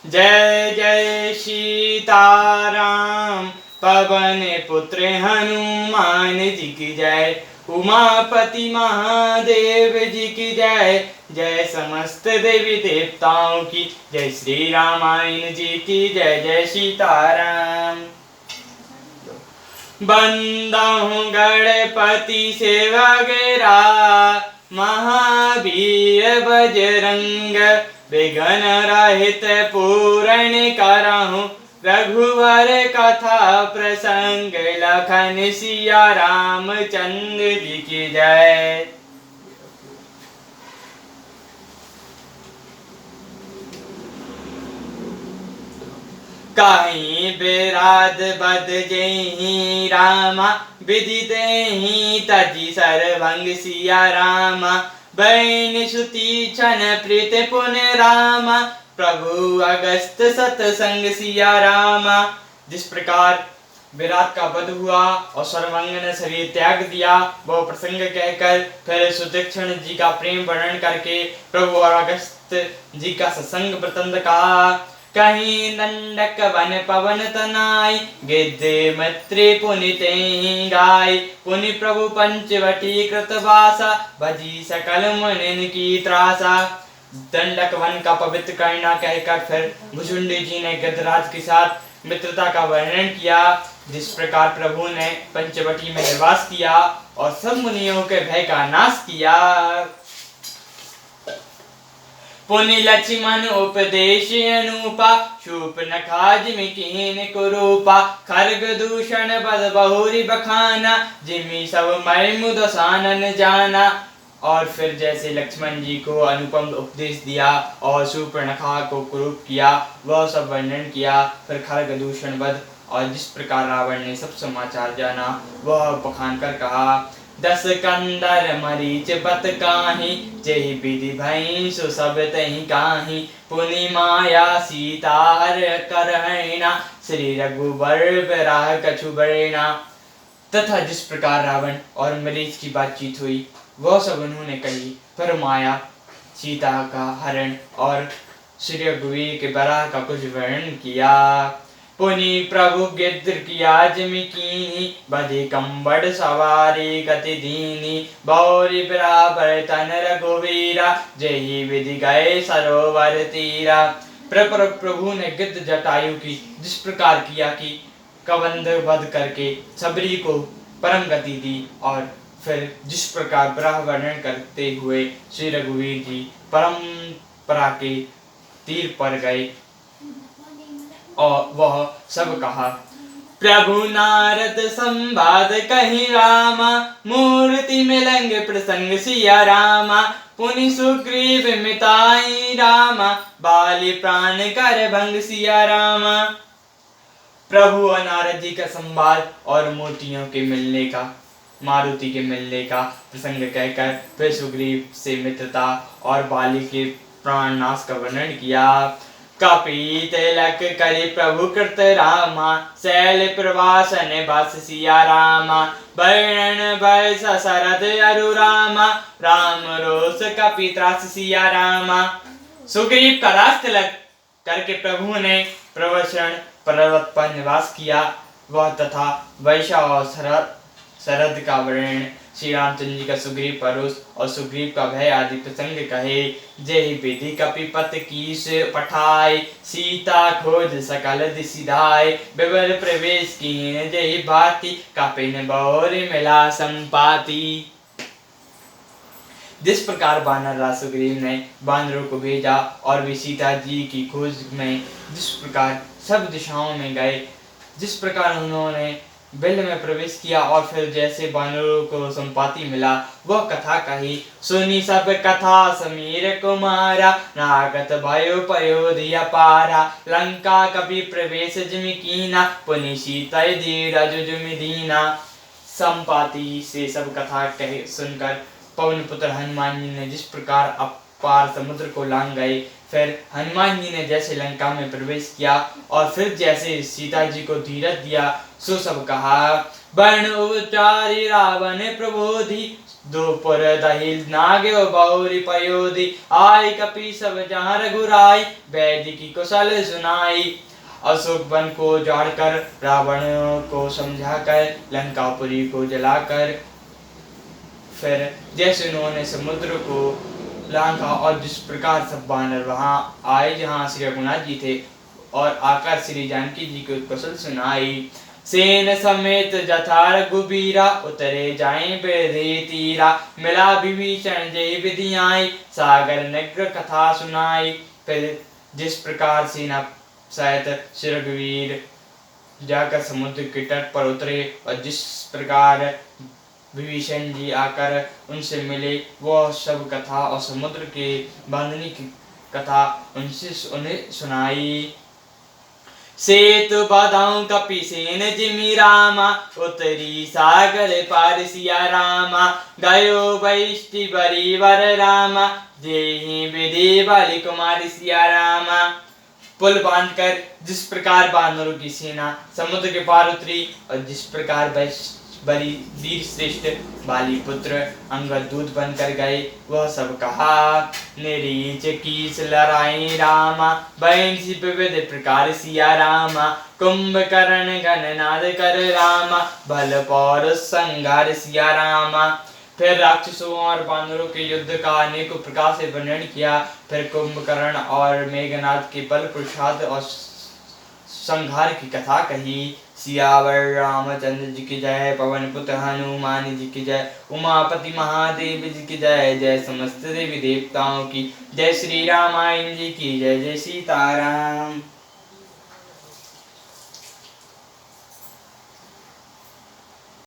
जय जय सीताराम, पवन पुत्र हनुमान जी की जय। उमापति महादेव जी की जय। जय समस्त देवी देवताओं की जय। श्री रामायण जी की जय। जय सीताराम। बंदा हूँ गणपति सेवा गेरा, महावीर बजरंग विघ्न रहित पूरण करहूँ। रघुवर कथा प्रसंग लखन सिया रामचंद्र जी की जय। कहीं बेराद बद जही रामा, विदित ही तजी सरभंग सिया रामा। बैन सुती छन प्रीत पुन रामा, प्रभु अगस्त सतसंग सिया रामा। जिस प्रकार विराट का वध हुआ और सर्वांग ने शरीर त्याग दिया, वो प्रसंग कहकर फिर सुदक्षिण जी का प्रेम वर्णन करके प्रभु और अगस्त जी का सत्संग वृत्तांत कहा। कहीं दंडक वन पवन तनाई, गिद्धे मैत्री पुनिते गाय। पुनि प्रभु पंचवटी कृतवासा, भजी सकल मुनिन की त्रासा। दंडक वन का पवित्र करना कहकर फिर भुजुंडी जी ने गजराज के साथ मित्रता का वर्णन किया। जिस प्रकार प्रभु ने पंचवटी में निवास किया और सब मुनियों के भय का नाश किया। पुनि लक्ष्मण उपदेश अनूपा, शूर्पणखा जिमि कीन कुरूपा। खड्ग दूषण बद बहुरी बखाना, जिमि सब मय मुद सानन जाना। और फिर जैसे लक्ष्मण जी को अनुपम उपदेश दिया और शूर्पणखा को कुरूप किया, वह सब वर्णन किया। फिर खड्ग दूषण वध और जिस प्रकार रावण ने सब समाचार जाना, वह बखान कर कहा। दस कंदर मरीच बत काहि, जेहि विधि भई सो सब तहि काहि। पुनि माया सीता हर करहैना, श्री रघुबर बिरह कछु बरैना। तथा जिस प्रकार रावण और मरीच की बातचीत हुई, वह सब उन्होंने कही। फिर माया सीता का हरण और श्री रघुवीर के बराह का कुछ वर्णन किया। पुनि प्रभु गिद्ध किया जिमि कीनी, बधि कंबड़ सवारी गति दीनी। बौरी बराबर तन रघुवीरा, जेहि विधि गए सरोवर तीरा। प्रभु ने गिद्ध जटायु की जिस प्रकार किया कि कबंध वध करके सबरी को परम गति दी, और फिर जिस प्रकार बराह वर्णन करते हुए श्री रघुवीर जी परंपरा के तीर पर गए और वह सब कहा। प्रभु नारद संवाद कहि रामा, मूर्ति मिलंग प्रसंग सिया रामा। पुनि सुग्रीव मिताई रामा, बाली प्राण कर भंग सिया रामा। प्रभु और नारद जी का संवाद और मूर्तियों के मिलने का, मारुति के मिलने का प्रसंग कहकर फिर सुग्रीव से मित्रता और बाली के प्राण नाश का वर्णन किया। कपि तिलक करि प्रभु कृत रामा, शैल प्रवासन बस सिया रामा। वर्णन बरस शरद अरु रामा, राम रोष कपि त्रास सिया रामा। सुग्रीव का राज तिलक करके प्रभु ने प्रवचन पर्वत पर निवास किया, वह तथा वैशा और शरद का वर्णन श्री रामचंद्र जी का सुग्रीव परुष और सुग्रीव का भय आदि प्रसंग कहे। जेहि विधि कपिपत कीस पठाय, सीता खोज सकल दिसिधाय। विवर प्रवेश कीन जेहि भांति, कपिन बौर मिला संपाति। जिस प्रकार वानर राज सुग्रीव ने वानरों को भेजा और वे सीता जी की खोज में जिस प्रकार सब दिशाओं में गए, जिस प्रकार उन्होंने बिल में प्रवेश किया और फिर जैसे वानरों को संपाति मिला, वह कथा कही। सुनी सब कथा समीर कुमारा, नागत भयो पयोधि अपारा। लंका कपि प्रवेश जिमि कीना, पुनि सीता धीरज जुमि दीना। संपाति से सब कथा कहे सुनकर पवन पुत्र हनुमान जी ने जिस प्रकार अपार समुद्र को लांग गए, फिर हनुमान जी ने जैसे लंका में प्रवेश किया और फिर जैसे सीता जी को धीरज दिया, सो सब कहा। वर्ण उच्चारी रावण प्रबोधि, दोपुर दही नागे बहुरी पयोधी आई कपि सब जहाँ रघुराई वैद्य की कुशल सुनाई। अशोक वन को जाड़कर रावण को समझाकर लंकापुरी को जलाकर फिर जैसे उन्होंने समुद्र को लांघा और जिस प्रकार सब वानर वहां आए जहां श्री रघुनाथ जी थे और आकर श्री जानकी जी को कुशल सुनाई। सेन समेत जथा रघुबीरा उतरे जाए बेधे तीरा मिला विभीषण जय विधि आई सागर नग्र कथा सुनाई। फिर जिस प्रकार सेना सहित श्री रघुवीर जाकर समुद्र के तट पर उतरे और जिस प्रकार विभीषण जी आकर उनसे मिले वह सब कथा और समुद्र के बांधने की कथा उन्हें सुनाई। सेतु बधाऊं कपिसेन जिमि रामा उतरी सागर पार सिया रामा गयो वैष्टि बरी वर रामा जेहि विधि बलि कुमारी सिया रामा। पुल बांधकर जिस प्रकार बानरों की सेना समुद्र के पार उतरी और जिस प्रकार बड़ी वीर श्रेष्ठ बाली पुत्र अंगद दूत बनकर गए वह सब कहा। निरीच कीस लड़ाई रामा बैंसी विविध प्रकार सिया रामा कुंभकर्ण गणनाद कर रामा बल पौर संगार सिया रामा। फिर राक्षसों और बानरों के युद्ध का अनेकों प्रकार से वर्णन किया। फिर कुंभकर्ण और मेघनाद के बल प्रसाद और संहार की कथा कही। सियावर रामचंद्र जी की जय पवन पुत्र हनुमान जी की जय उमापति महादेव जी की जय जय समस्त देवी देवताओं की जय श्री रामायण जी की जय जय सीताराम।